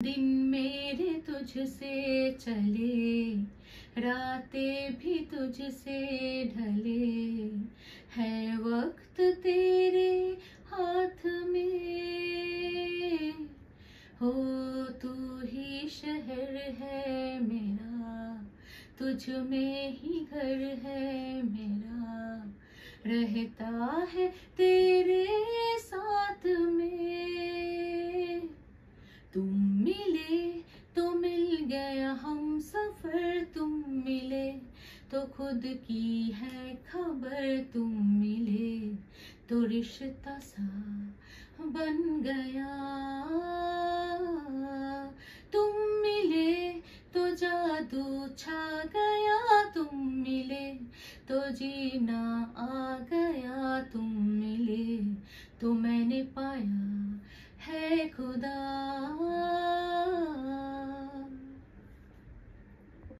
दिन मेरे तुझसे चले, रातें भी तुझसे ढले, है वक्त तेरे हाथ में। हो तू ही शहर है मेरा, तुझ में ही घर है मेरा, रहता है तेरे साथ में। तुम मिले तो मिल गया हम सफर, तुम मिले तो खुद की है खबर, तुम मिले तो रिश्ता सा बन गया। तुम मिले तो जादू छा गया, तुम मिले तो जीना आ गया, तुम मिले तो मैं